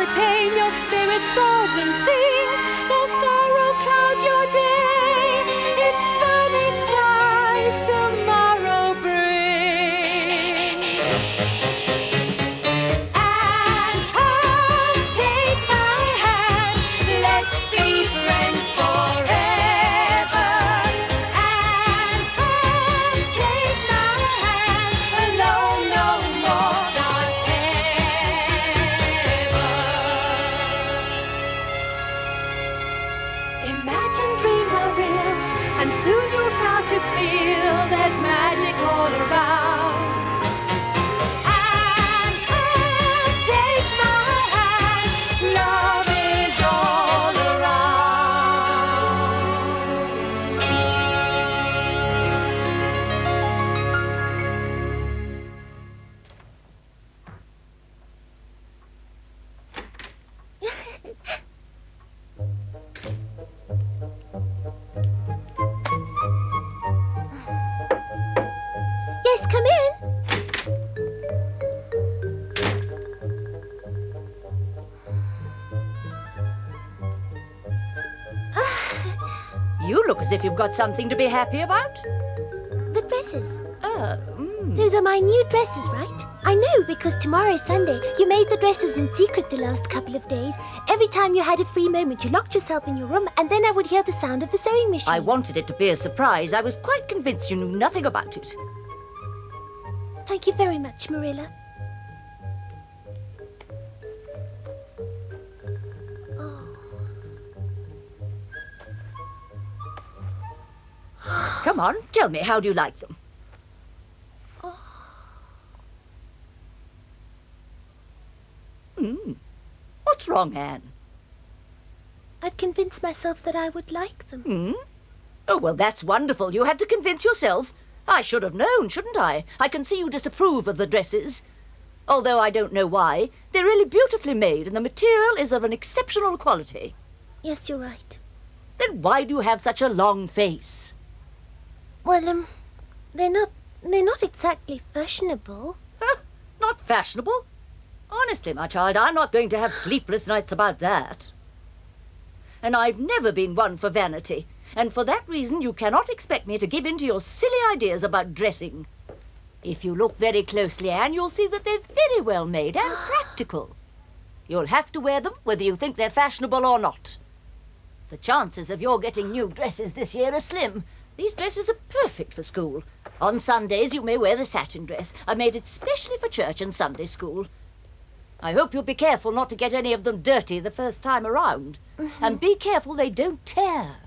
secret pain, your spirit soars and sings. Though sorrow clouds your day, it's sunny skies tomorrow brings. And home, take my hand, let's be friends forever. And home, take my hand, alone no more, not ever. Imagine dreams are real, and soon you'll start to feel there's magic all around. And take my hand, love is all Yes, come in. You look as if you've got something to be happy about. The dresses. Oh, Those are my new dresses, right? I know, because tomorrow's Sunday. You made the dresses in secret the last couple of days. Every time you had a free moment, you locked yourself in your room, and then I would hear the sound of the sewing machine. I wanted it to be a surprise. I was quite convinced you knew nothing about it. Thank you very much, Marilla. Come on, tell me, how do you like them? What's wrong, Anne? I've convinced myself that I would like them. Oh, well, that's wonderful. You had to convince yourself. I should have known, shouldn't I? I can see you disapprove of the dresses. Although I don't know why. They're really beautifully made, and the material is of an exceptional quality. Yes, you're right. Then why do you have such a long face? Well, they're not exactly fashionable. Huh? Not fashionable? Honestly, my child, I'm not going to have sleepless nights about that. And I've never been one for vanity, and for that reason you cannot expect me to give in to your silly ideas about dressing. If you look very closely, Anne, you'll see that they're very well made and practical. You'll have to wear them whether you think they're fashionable or not. The chances of your getting new dresses this year are slim. These dresses are perfect for school. On Sundays you may wear the satin dress. I made it specially for church and Sunday school. I hope you'll be careful not to get any of them dirty the first time around. And be careful they don't tear.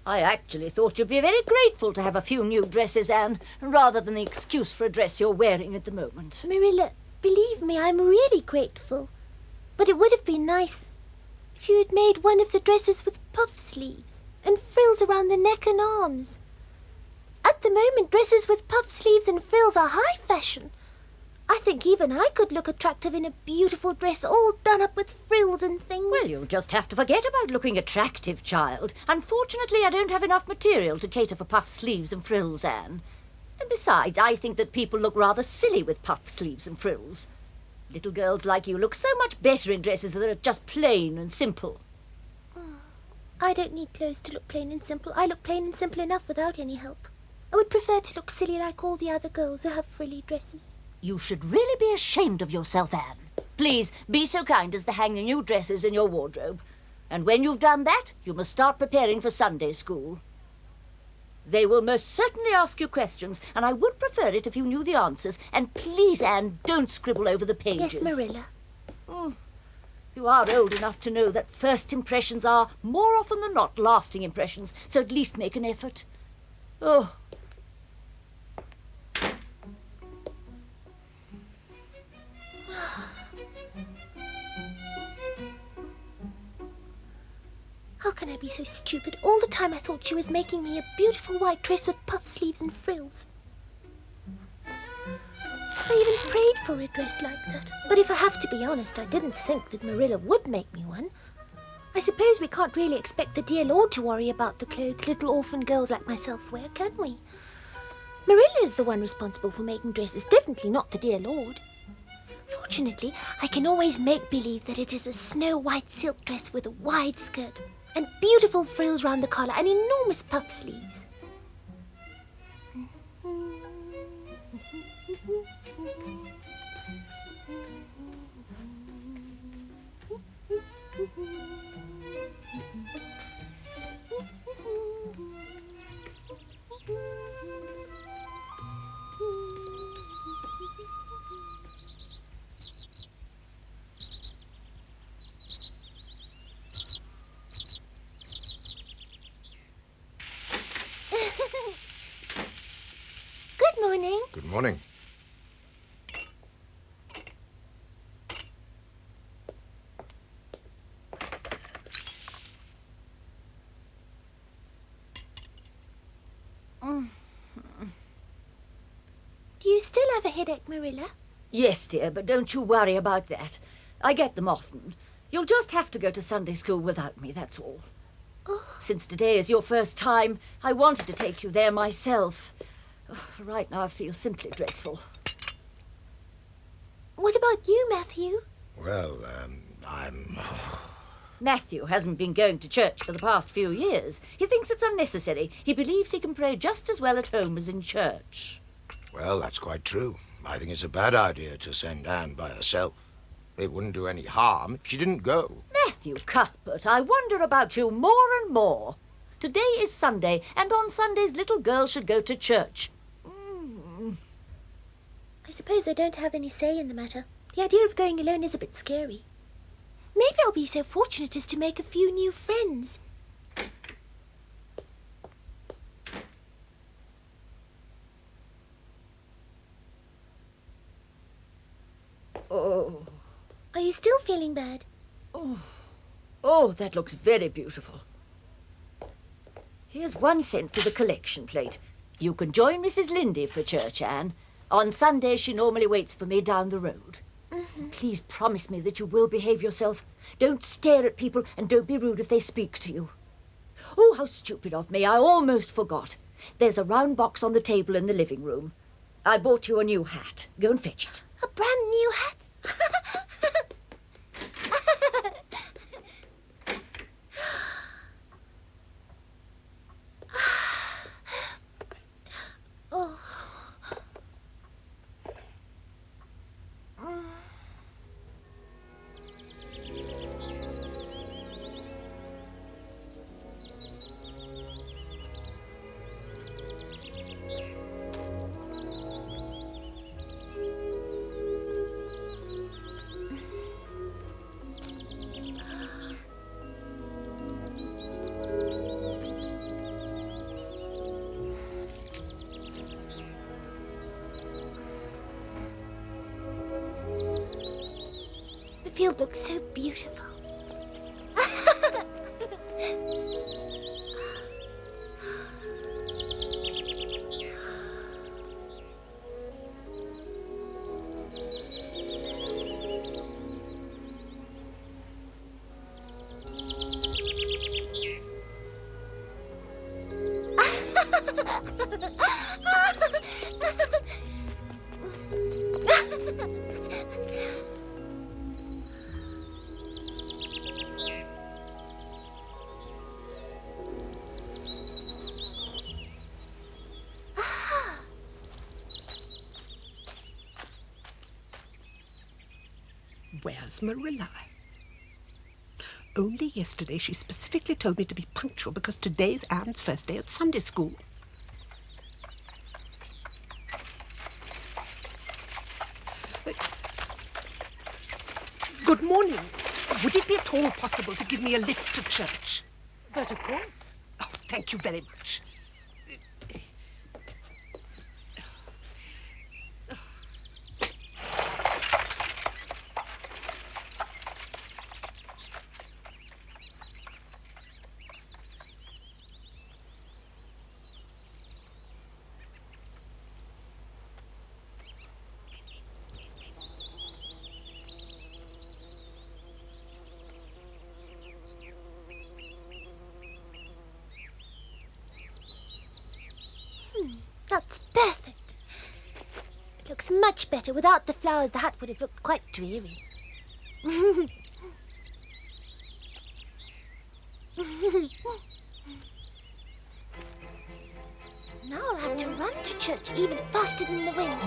I actually thought you'd be very grateful to have a few new dresses, Anne, rather than the excuse for a dress you're wearing at the moment. Marilla, believe me, I'm really grateful. But it would have been nice if you had made one of the dresses with puff sleeves and frills around the neck and arms. At the moment, dresses with puff sleeves and frills are high fashion. I think even I could look attractive in a beautiful dress all done up with frills and things. Well, you'll just have to forget about looking attractive, child. Unfortunately, I don't have enough material to cater for puff sleeves and frills, Anne. And besides, I think that people look rather silly with puff sleeves and frills. Little girls like you look so much better in dresses that are just plain and simple. I don't need clothes to look plain and simple. I look plain and simple enough without any help. I would prefer to look silly like all the other girls who have frilly dresses. You should really be ashamed of yourself, Anne. Please, be so kind as to hang the new dresses in your wardrobe. And when you've done that, you must start preparing for Sunday school. They will most certainly ask you questions, and I would prefer it if you knew the answers. And please, Anne, don't scribble over the pages. Yes, Marilla. You are old enough to know that first impressions are, more often than not, lasting impressions, so at least make an effort. Oh. How can I be so stupid? All the time I thought she was making me a beautiful white dress with puff sleeves and frills. I even prayed for a dress like that. But if I have to be honest, I didn't think that Marilla would make me one. I suppose we can't really expect the dear Lord to worry about the clothes little orphan girls like myself wear, can we? Marilla is the one responsible for making dresses, definitely not the dear Lord. Fortunately, I can always make believe that it is a snow-white silk dress with a wide skirt and beautiful frills round the collar and enormous puff sleeves. Good morning. Good morning. Do you still have a headache, Marilla? Yes, dear, but don't you worry about that. I get them often. You'll just have to go to Sunday school without me, that's all. Oh. Since today is your first time, I wanted to take you there myself. Right now I feel simply dreadful. What about you, Matthew? Well, I'm... Matthew hasn't been going to church for the past few years. He thinks it's unnecessary. He believes he can pray just as well at home as in church. Well, that's quite true. I think it's a bad idea to send Anne by herself. It wouldn't do any harm if she didn't go. Matthew Cuthbert, I wonder about you more and more. Today is Sunday, and on Sundays little girls should go to church. I suppose I don't have any say in the matter. The idea of going alone is a bit scary. Maybe I'll be so fortunate as to make a few new friends. Oh, Are you still feeling bad? oh, that looks very beautiful. Here's 1 cent for the collection plate. You can join Mrs. Lindy for church, Anne. On Sunday, she normally waits for me down the road. Please promise me that you will behave yourself. Don't stare at people and don't be rude if they speak to you. Oh, how stupid of me. I almost forgot. There's a round box on the table in the living room. I bought you a new hat. Go and fetch it. A brand new hat? Oh. The field looks so beautiful. Where's Marilla? Only yesterday she specifically told me to be punctual because today's Anne's first day at Sunday school. Good morning. Would it be at all possible to give me a lift to church? But of course. Oh, thank you very much. That's perfect. It looks much much better. Without the flowers, the hut would have looked quite dreary. Now I'll have to run to church even faster than the wind.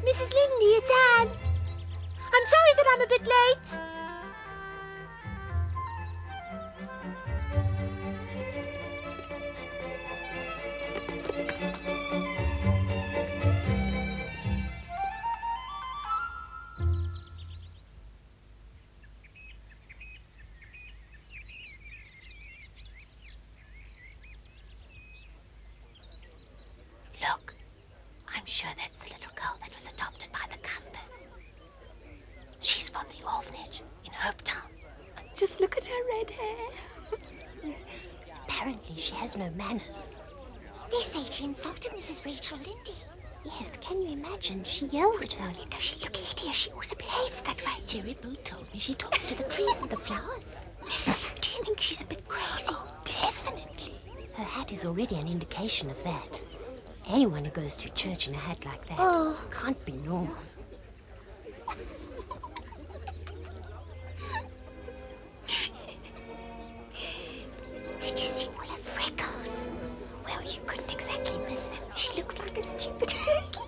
Mrs. Lindy, it's Anne. I'm sorry that I'm a bit late. Look, I'm sure that's the little girl that was adopted by the Cuthberts. She's from the orphanage in Hopetown. Just look at her red hair. Apparently she has no manners. They say she insulted Mrs. Rachel Lindy. Yes, can you imagine? She yelled at her. Does she look hideous? She always behaves that way. Jerry Boo told me she talks to the trees and the flowers. Do you think she's a bit crazy? Oh, definitely. Her hat is already an indication of that. Anyone who goes to church in a hat like that can't be normal. Did you see all her freckles? Well, you couldn't exactly miss them. She looks like a stupid turkey.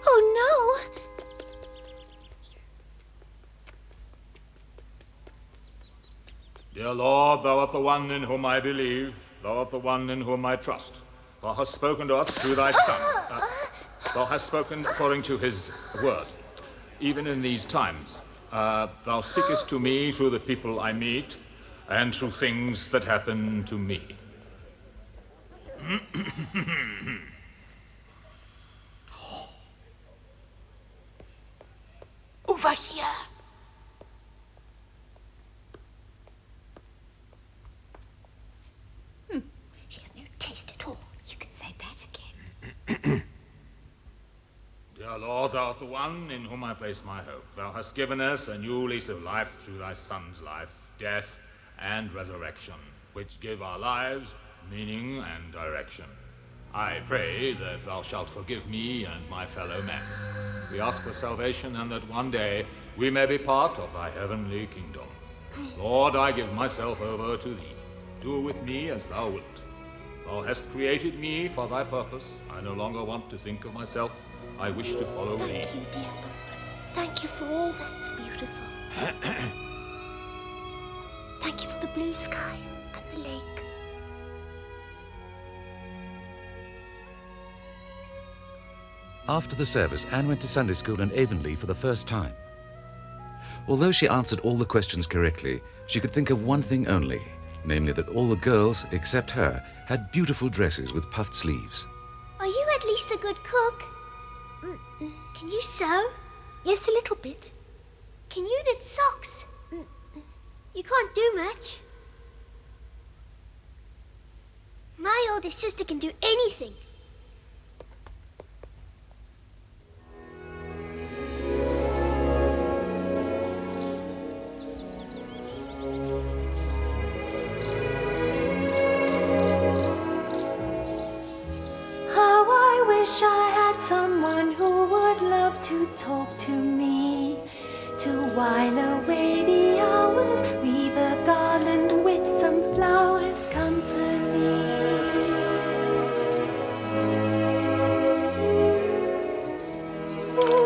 Oh, no! Dear Lord, thou art the one in whom I believe, thou art the one in whom I trust. Thou hast spoken to us through thy Son. Thou hast spoken according to his word. Even in these times, thou speakest to me through the people I meet and through things that happen to me. Over here. She has no taste at all. You could say that again. Dear Lord, thou art the one in whom I place my hope. Thou hast given us a new lease of life through thy Son's life, death, and resurrection, which give our lives meaning and direction. I pray that thou shalt forgive me and my fellow men. We ask for salvation and that one day we may be part of thy heavenly kingdom. Lord, I give myself over to thee. Do with me as thou wilt. Thou hast created me for thy purpose. I no longer want to think of myself. I wish to follow thee. Thank you, dear Lord. Thank you for all that's beautiful. Thank you for the blue skies and the lake. After the service, Anne went to Sunday school in Avonlea for the first time. Although she answered all the questions correctly, she could think of one thing only, namely that all the girls, except her, had beautiful dresses with puffed sleeves. Are you at least a good cook? Can you sew? Yes, a little bit. Can you knit socks? You can't do much. My oldest sister can do anything. How I wish I had someone who would love to talk to me, to while away the hours, weave a garland with some flowers company. Ooh.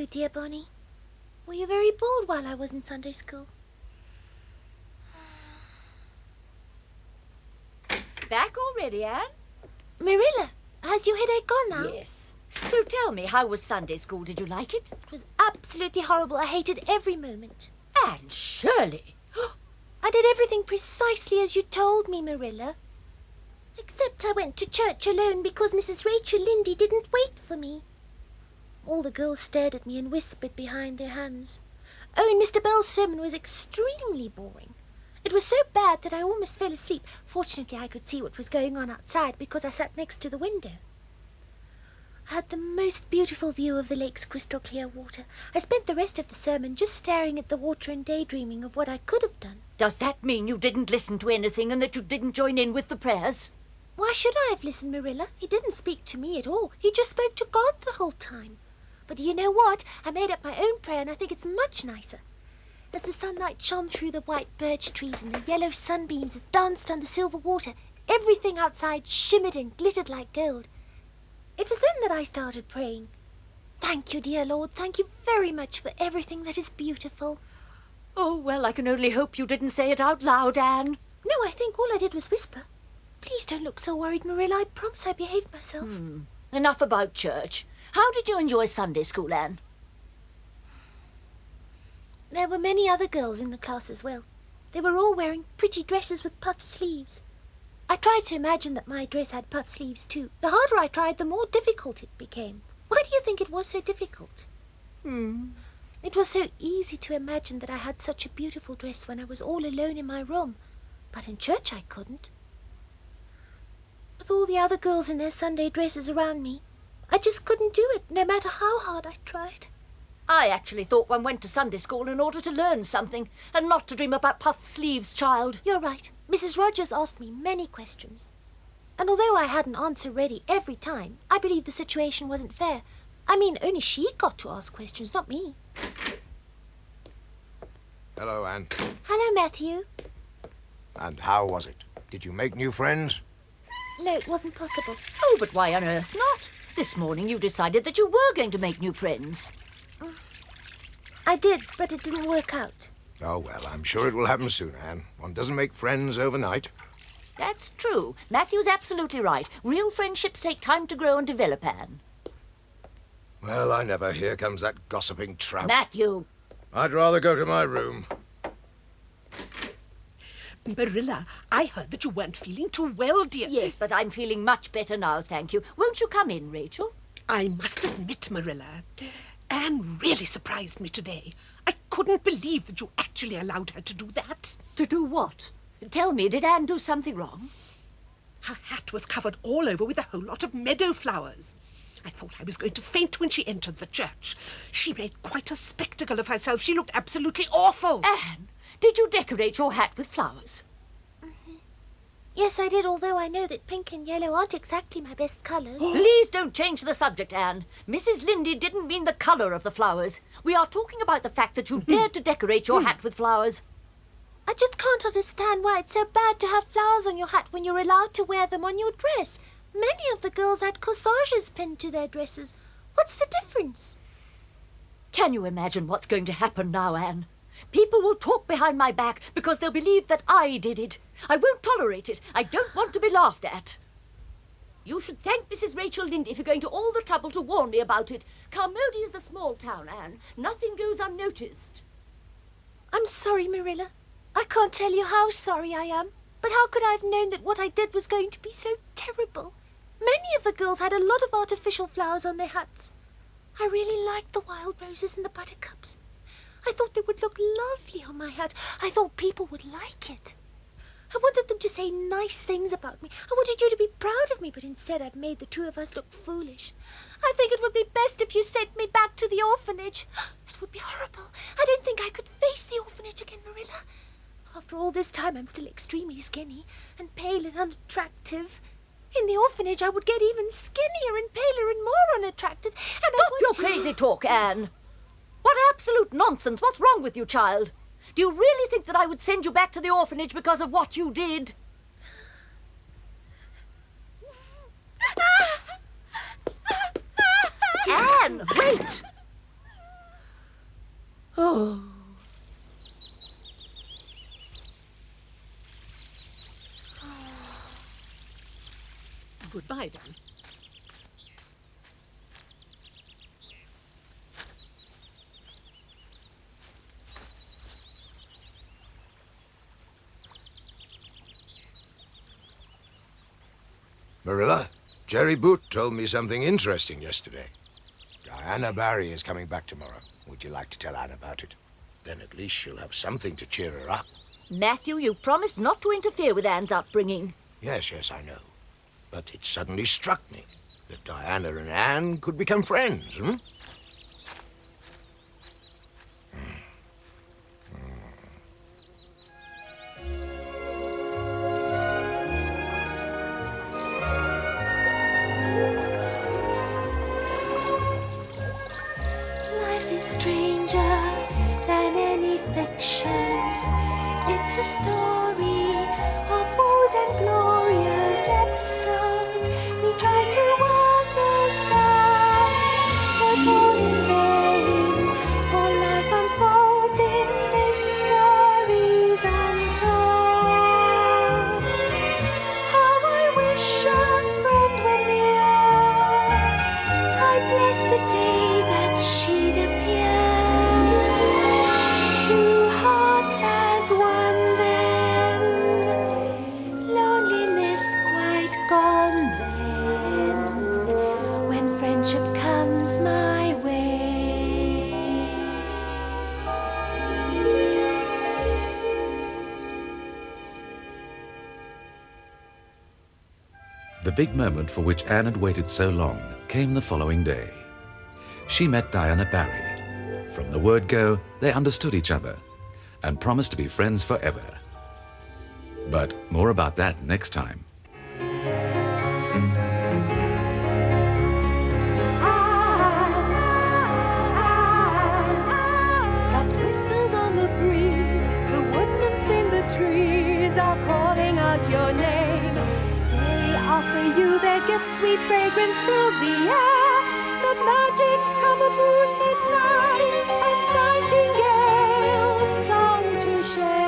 Hello, dear Bonnie. Were you very bored while I was in Sunday school? Back already, Anne? Marilla, has your headache gone now? Yes. So tell me, how was Sunday school? Did you like it? It was absolutely horrible. I hated every moment. Anne Shirley! I did everything precisely as you told me, Marilla. Except I went to church alone because Mrs. Rachel Lindy didn't wait for me. All the girls stared at me and whispered behind their hands. Oh, and Mr. Bell's sermon was extremely boring. It was so bad that I almost fell asleep. Fortunately, I could see what was going on outside because I sat next to the window. I had the most beautiful view of the lake's crystal clear water. I spent the rest of the sermon just staring at the water and daydreaming of what I could have done. Does that mean you didn't listen to anything and that you didn't join in with the prayers? Why should I have listened, Marilla? He didn't speak to me at all. He just spoke to God the whole time. But you know what? I made up my own prayer and I think it's much nicer. As the sunlight shone through the white birch trees and the yellow sunbeams danced on the silver water, everything outside shimmered and glittered like gold. It was then that I started praying. Thank you, dear Lord. Thank you very much for everything that is beautiful. Oh, well, I can only hope you didn't say it out loud, Anne. No, I think all I did was whisper. Please don't look so worried, Marilla. I promise I behaved myself. Enough about church. How did you enjoy Sunday school, Anne? There were many other girls in the class as well. They were all wearing pretty dresses with puffed sleeves. I tried to imagine that my dress had puffed sleeves too. The harder I tried, the more difficult it became. Why do you think it was so difficult? It was so easy to imagine that I had such a beautiful dress when I was all alone in my room. But in church I couldn't. With all the other girls in their Sunday dresses around me, I just couldn't do it, no matter how hard I tried. I actually thought one went to Sunday school in order to learn something, and not to dream about puffed sleeves, child. You're right. Mrs. Rogers asked me many questions. And although I had an answer ready every time, I believed the situation wasn't fair. I mean, only she got to ask questions, not me. Hello, Anne. Hello, Matthew. And how was it? Did you make new friends? No, it wasn't possible. Oh, but why on earth not? This morning you decided that you were going to make new friends. I did, but it didn't work out. Oh, well, I'm sure it will happen soon, Anne. One doesn't make friends overnight. That's true. Matthew's absolutely right. Real friendships take time to grow and develop, Anne. Well, I never. Here comes that gossiping trout. Matthew! I'd rather go to my room. Marilla, I heard that you weren't feeling too well, dear. Yes, but I'm feeling much better now, thank you. Won't you come in, Rachel? I must admit, Marilla, Anne really surprised me today. I couldn't believe that you actually allowed her to do that. To do what? Tell me, did Anne do something wrong? Her hat was covered all over with a whole lot of meadow flowers. I thought I was going to faint when she entered the church. She made quite a spectacle of herself. She looked absolutely awful. Anne, did you decorate your hat with flowers? Yes, I did, although I know that pink and yellow aren't exactly my best colours. Please don't change the subject, Anne. Mrs. Lindy didn't mean the colour of the flowers. We are talking about the fact that you dared to decorate your hat with flowers. I just can't understand why it's so bad to have flowers on your hat when you're allowed to wear them on your dress. Many of the girls had corsages pinned to their dresses. What's the difference? Can you imagine what's going to happen now, Anne? People will talk behind my back because they'll believe that I did it. I won't tolerate it. I don't want to be laughed at. You should thank Mrs. Rachel Lindy for going to all the trouble to warn me about it. Carmody is a small town, Anne. Nothing goes unnoticed. I'm sorry, Marilla. I can't tell you how sorry I am. But how could I have known that what I did was going to be so terrible? Many of the girls had a lot of artificial flowers on their hats. I really liked the wild roses and the buttercups. I thought they would look lovely on my hat. I thought people would like it. I wanted them to say nice things about me. I wanted you to be proud of me, but instead I've made the two of us look foolish. I think it would be best if you sent me back to the orphanage. It would be horrible. I don't think I could face the orphanage again, Marilla. After all this time, I'm still extremely skinny and pale and unattractive. In the orphanage, I would get even skinnier and paler and more unattractive. Stop your crazy talk, Anne. What absolute nonsense. What's wrong with you, child? Do you really think that I would send you back to the orphanage because of what you did? Anne, wait! Oh. Goodbye, then. Marilla, Jerry Boot told me something interesting yesterday. Diana Barry is coming back tomorrow. Would you like to tell Anne about it? Then at least she'll have something to cheer her up. Matthew, you promised not to interfere with Anne's upbringing. Yes, I know. But it suddenly struck me that Diana and Anne could become friends, hmm? Life is stranger than any fiction. It's a story of woes and glorious episodes. We try to understand, but all in vain. For life unfolds in mysteries untold. How I wish a friend were near. I bless the day that she'd appear. Two hearts as one then, loneliness quite gone then, when friendship comes my way. The big moment for which Anne had waited so long came the following day. She met Diana Barry. From the word go, they understood each other and promised to be friends forever. But more about that next time. Soft whispers on the breeze, the wood nymphs in the trees are calling out your name. They offer you their gift, sweet fragrance fills the air. The magic of a moonlit night, a nightingale's song to share.